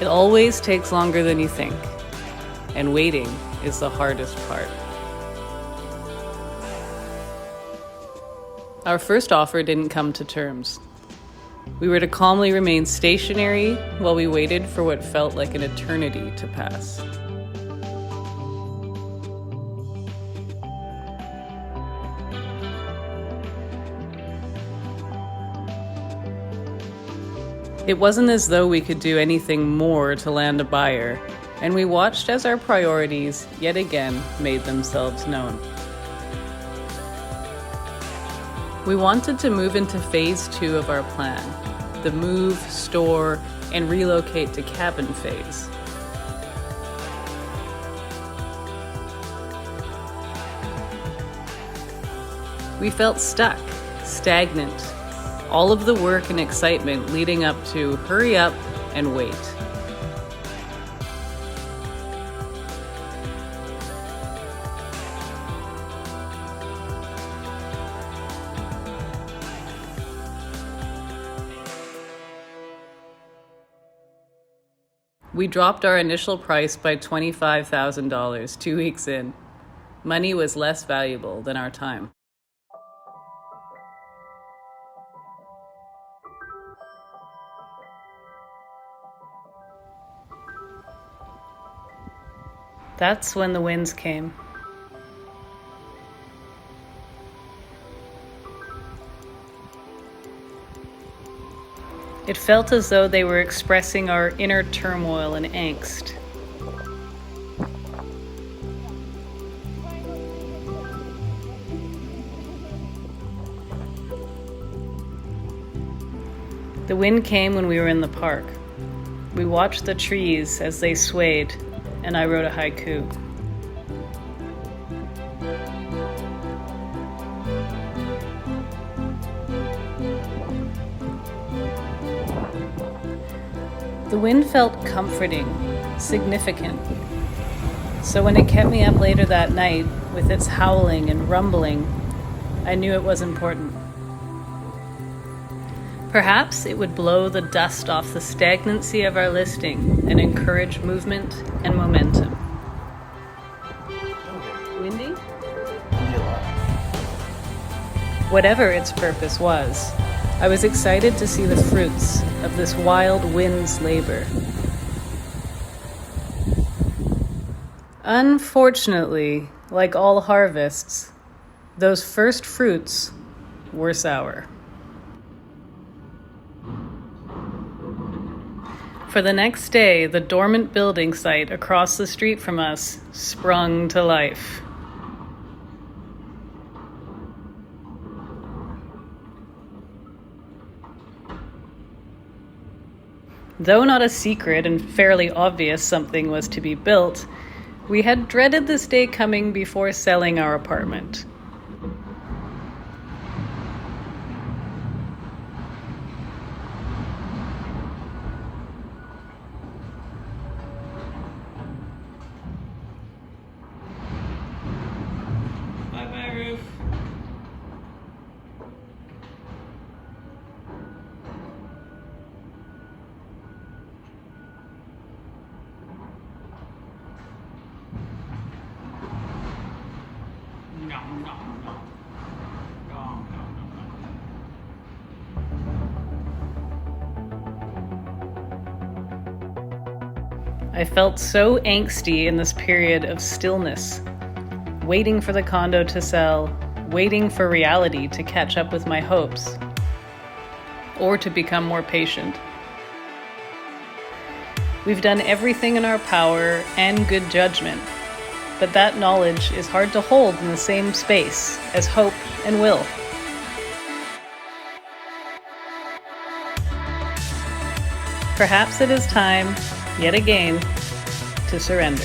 It always takes longer than you think, and waiting is the hardest part. Our first offer didn't come to terms. We were to calmly remain stationary while we waited for what felt like an eternity to pass. It wasn't as though we could do anything more to land a buyer, and we watched as our priorities yet again made themselves known. We wanted to move into phase 2 of our plan, the move, store, and relocate to cabin phase. We felt stuck, stagnant, all of the work and excitement leading up to hurry up and wait. We dropped our initial price by $25,000 2 weeks in. Money was less valuable than our time. That's when the winds came. It felt as though they were expressing our inner turmoil and angst. The wind came when we were in the park. We watched the trees as they swayed, and I wrote a haiku. The wind felt comforting, significant. So when it kept me up later that night with its howling and rumbling, I knew it was important. Perhaps it would blow the dust off the stagnancy of our listing and encourage movement and momentum. Windy? Whatever its purpose was, I was excited to see the fruits of this wild wind's labor. Unfortunately, like all harvests, those first fruits were sour. For the next day, the dormant building site across the street from us sprung to life. Though not a secret and fairly obvious something was to be built, we had dreaded this day coming before selling our apartment. Bye-bye, roof. I felt so angsty in this period of stillness, waiting for the condo to sell, waiting for reality to catch up with my hopes, or to become more patient. We've done everything in our power and good judgment, but that knowledge is hard to hold in the same space as hope and will. Perhaps it is time, yet again, to surrender.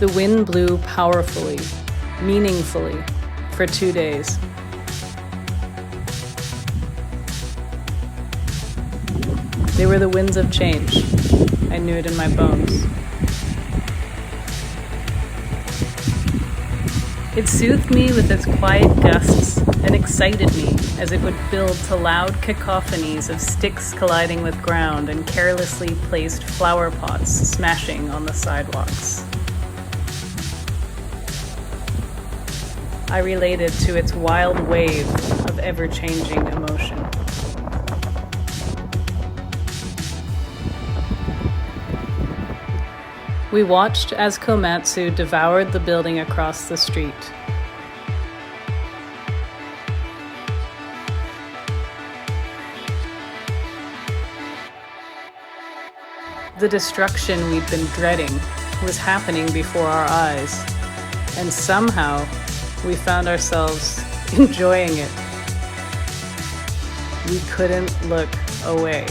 The wind blew powerfully, meaningfully, for 2 days. They were the winds of change. I knew it in my bones. It soothed me with its quiet gusts and excited me as it would build to loud cacophonies of sticks colliding with ground and carelessly placed flower pots smashing on the sidewalks. I related to its wild wave of ever-changing emotion. We watched as Komatsu devoured the building across the street. The destruction we'd been dreading was happening before our eyes, and somehow we found ourselves enjoying it. We couldn't look away.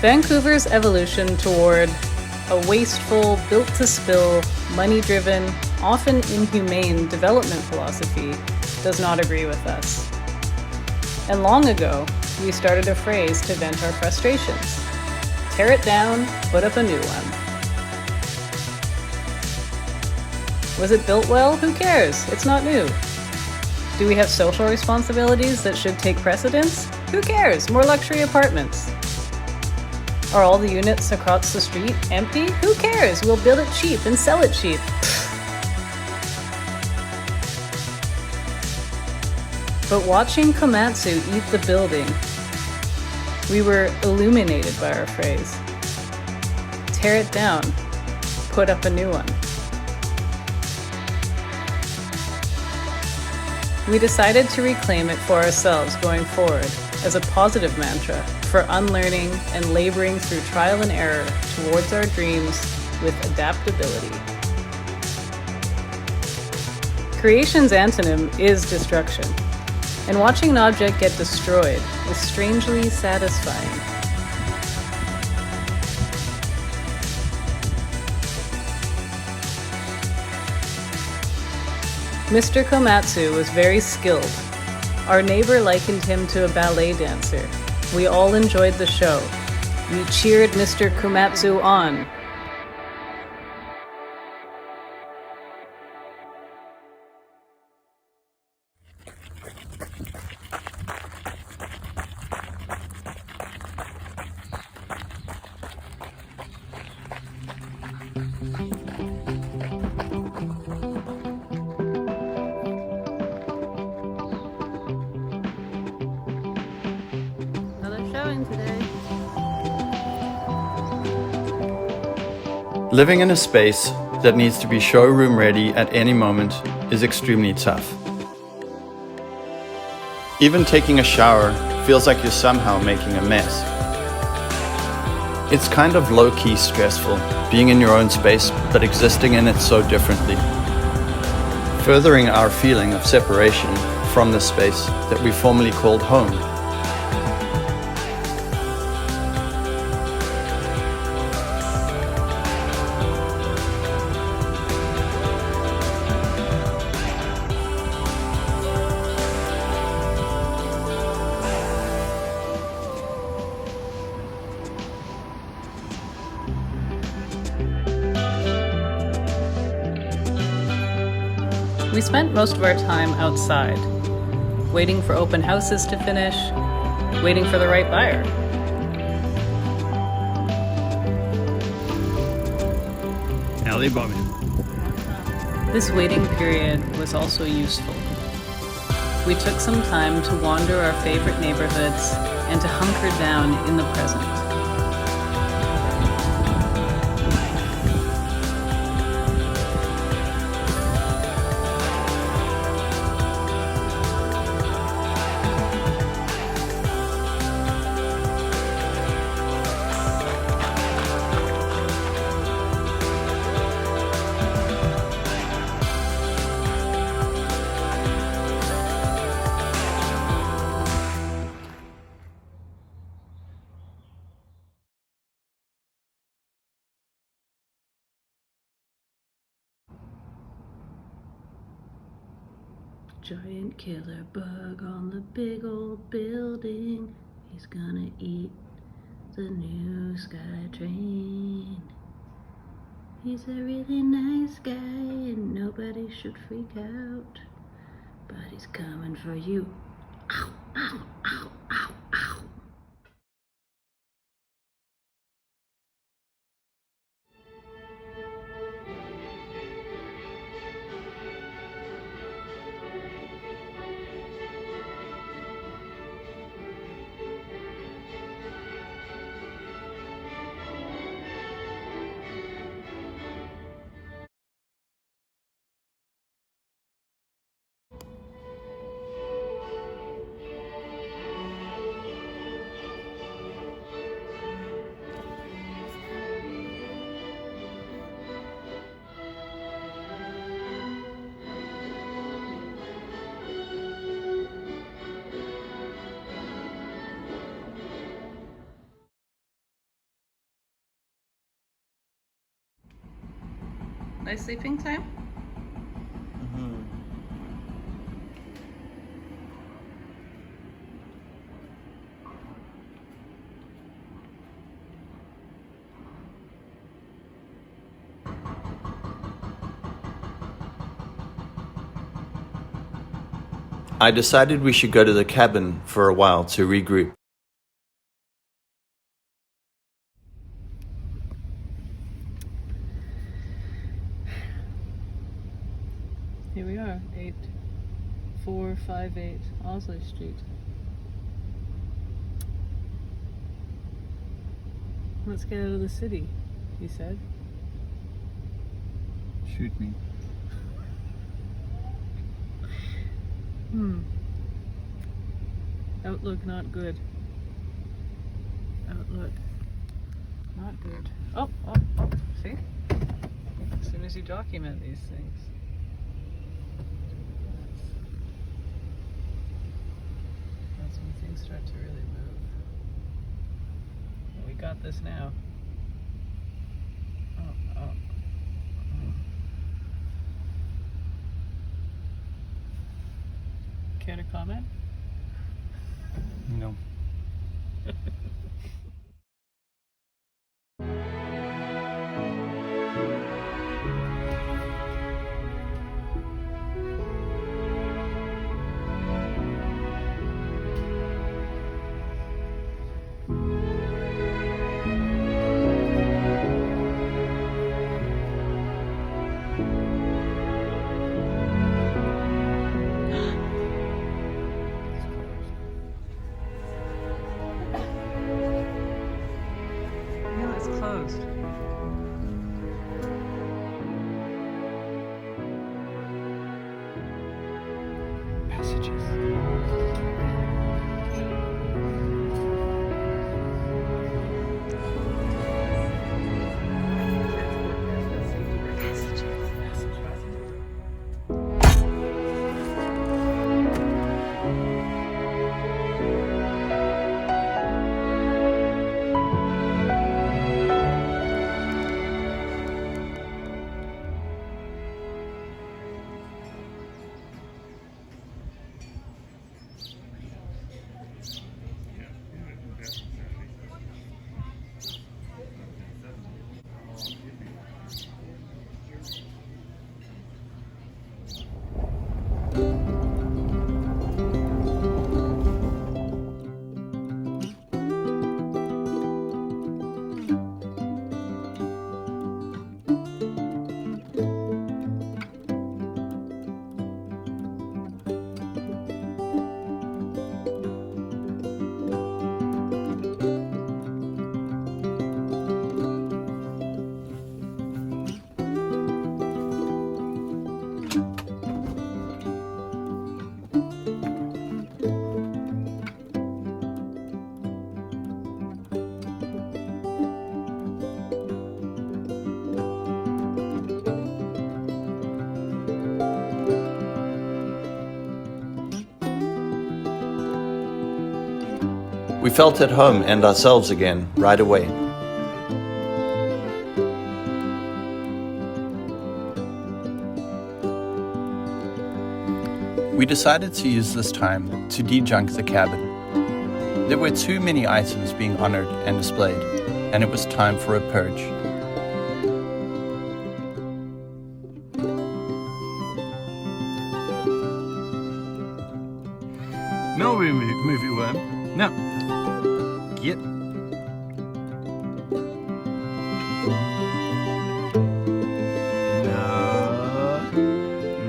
Vancouver's evolution toward a wasteful, built-to-spill, money-driven, often inhumane development philosophy does not agree with us. And long ago, we started a phrase to vent our frustrations. Tear it down, put up a new one. Was it built well? Who cares? It's not new. Do we have social responsibilities that should take precedence? Who cares? More luxury apartments. Are all the units across the street empty? Who cares? We'll build it cheap and sell it cheap. But watching Komatsu eat the building, we were illuminated by our phrase. Tear it down, put up a new one. We decided to reclaim it for ourselves going forward as a positive mantra for unlearning and laboring through trial and error towards our dreams with adaptability. Creation's antonym is destruction, and watching an object get destroyed is strangely satisfying. Mr. Komatsu was very skilled. Our neighbor likened him to a ballet dancer. We all enjoyed the show. We cheered Mr. Komatsu on. Today. Living in a space that needs to be showroom ready at any moment is extremely tough. Even taking a shower feels like you're somehow making a mess. It's kind of low-key stressful being in your own space but existing in it so differently, furthering our feeling of separation from the space that we formerly called home. We spent most of our time outside, waiting for open houses to finish, waiting for the right buyer. This waiting period was also useful. We took some time to wander our favorite neighborhoods and to hunker down in the present. Giant killer bug on the big old building. He's gonna eat the new SkyTrain. He's a really nice guy and nobody should freak out. But he's coming for you. Ow, ow, ow, ow, ow. Nice sleeping time? I decided we should go to the cabin for a while to regroup. Here we are, 8458 Owsley Street. Let's get out of the city, he said. Shoot me. Outlook not good. Outlook not good. Oh, see? As soon as you document these things. That's when things start to really move. Well, we got this now. Oh. Care to comment? No. Closed. Passages. We felt at home and ourselves again right away. We decided to use this time to de-junk the cabin. There were too many items being honored and displayed, and it was time for a purge. No movie worm. No. Get.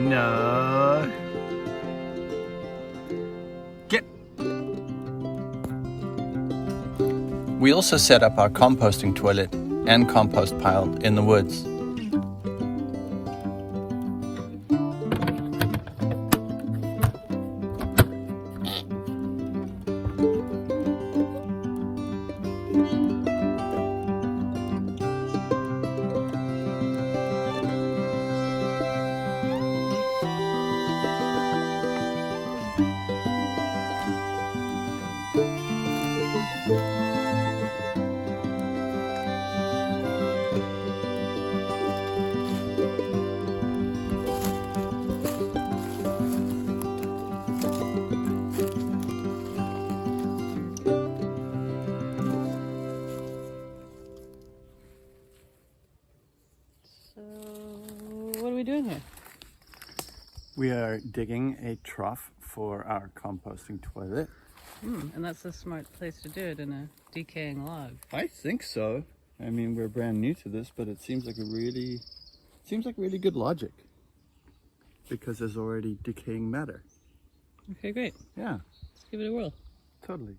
No. Get. We also set up our composting toilet and compost pile in the woods. What are we doing here? We are digging a trough for our composting toilet. And that's a smart place to do it, in a decaying log. I think so. I mean, we're brand new to this, but it seems like really good logic because there's already decaying matter. Okay, great. Yeah, Let's give it a whirl. totally.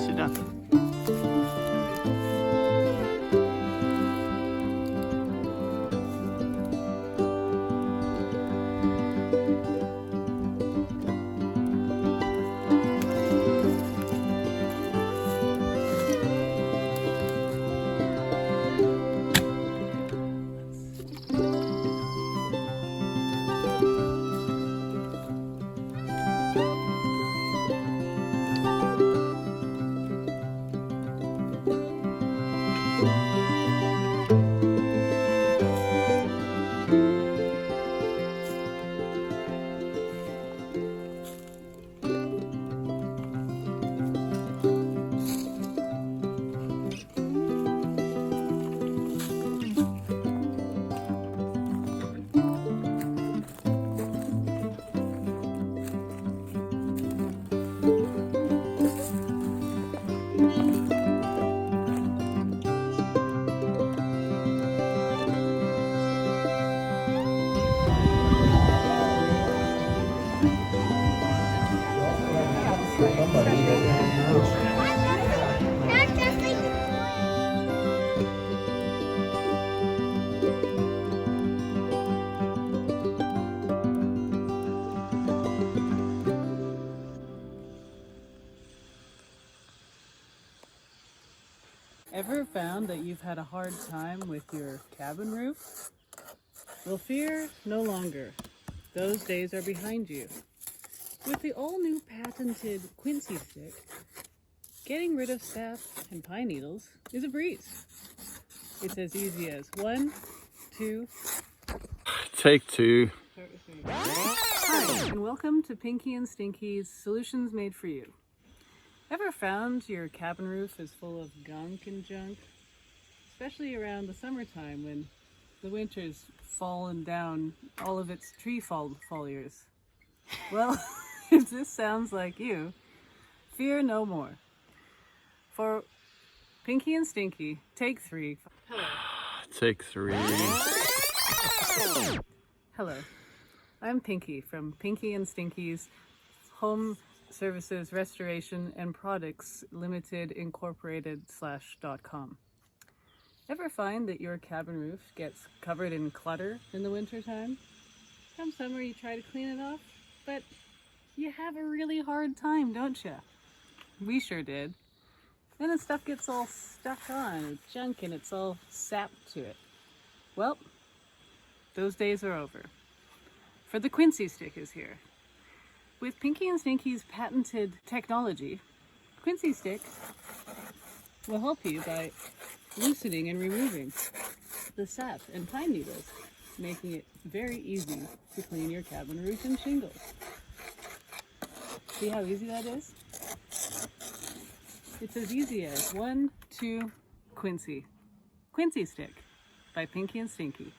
Sit down. Ever found that you've had a hard time with your cabin roof? Well, fear no longer. Those days are behind you. With the all-new patented Quincy stick, getting rid of sap and pine needles is a breeze. It's as easy as 1, 2... Take two. Hi, and welcome to Pinky and Stinky's Solutions Made for You. Ever found your cabin roof is full of gunk and junk? Especially around the summertime when the winter's fallen down all of its tree foliars. Well, if this sounds like you, fear no more. For Pinky and Stinky, take 3. Hello. Take 3. Hello. I'm Pinky from Pinky and Stinky's Home Services Restoration and Products Limited Incorporated /.com. Ever find that your cabin roof gets covered in clutter in the wintertime? Come summer, you try to clean it off, but you have a really hard time, don't you? We sure did. Then the stuff gets all stuck on, it's junk, and it's all sapped to it. Well, those days are over. For the Quincy stick is here. With Pinky and Stinky's patented technology, Quincy stick will help you by loosening and removing the sap and pine needles, making it very easy to clean your cabin roof and shingles. See how easy that is? It's as easy as 1, 2, Quincy. Quincy stick by Pinky and Stinky.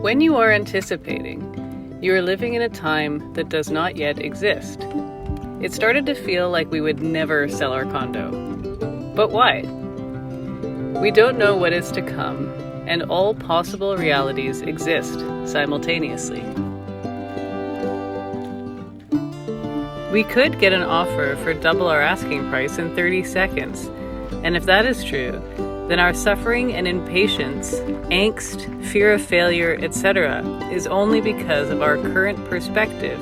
When you are anticipating, you are living in a time that does not yet exist. It started to feel like we would never sell our condo. But why? We don't know what is to come, and all possible realities exist simultaneously. We could get an offer for double our asking price in 30 seconds, and if that is true, then our suffering and impatience, angst, fear of failure, etc. is only because of our current perspective,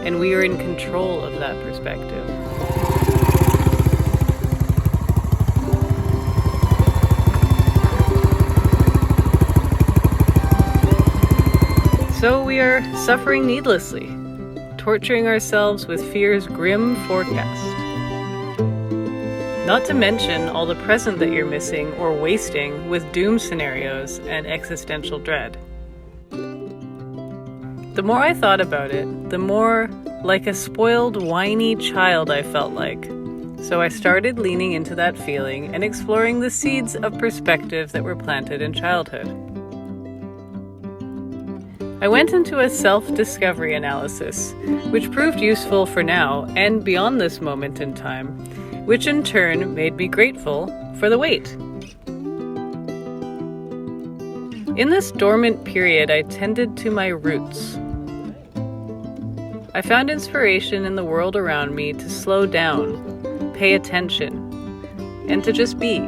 and we are in control of that perspective. So we are suffering needlessly, torturing ourselves with fear's grim forecast. Not to mention all the present that you're missing or wasting with doom scenarios and existential dread. The more I thought about it, the more like a spoiled, whiny child I felt like. So I started leaning into that feeling and exploring the seeds of perspective that were planted in childhood. I went into a self-discovery analysis, which proved useful for now and beyond this moment in time, which in turn made me grateful for the wait. In this dormant period, I tended to my roots. I found inspiration in the world around me to slow down, pay attention, and to just be.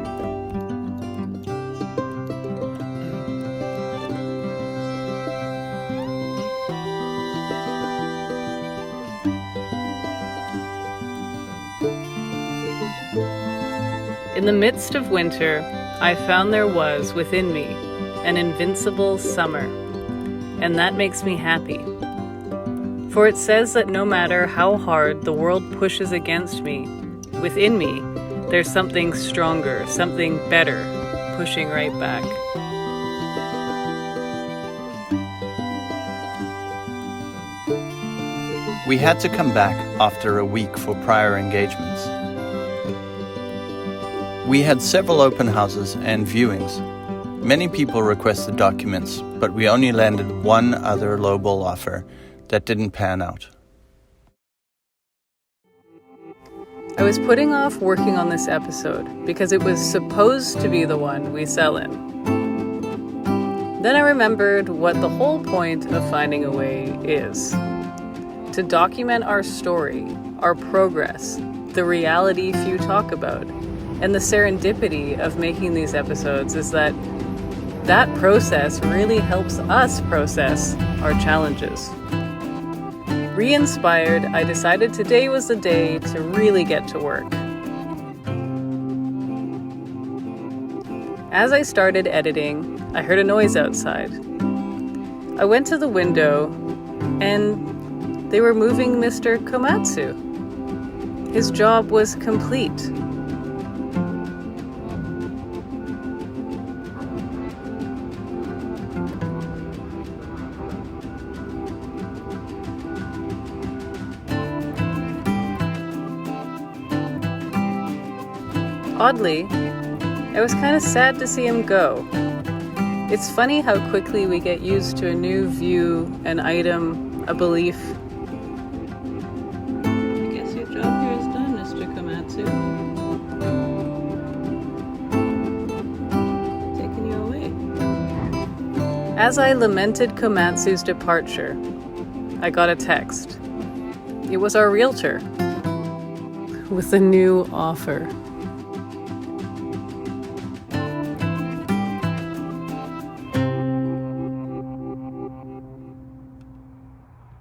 In the midst of winter, I found there was within me an invincible summer, and that makes me happy. For it says that no matter how hard the world pushes against me, within me, there's something stronger, something better, pushing right back. We had to come back after a week for prior engagements. We had several open houses and viewings. Many people requested documents, but we only landed one other lowball offer that didn't pan out. I was putting off working on this episode because it was supposed to be the one we sell in. Then I remembered what the whole point of Finding a Way is. To document our story, our progress, the reality few talk about. And the serendipity of making these episodes is that That process really helps us process our challenges. Re-inspired, I decided today was the day to really get to work. As I started editing, I heard a noise outside. I went to the window and they were moving Mr. Komatsu. His job was complete. Oddly, I was kind of sad to see him go. It's funny how quickly we get used to a new view, an item, a belief. I guess your job here is done, Mr. Komatsu. Taking you away. As I lamented Komatsu's departure, I got a text. It was our realtor with a new offer.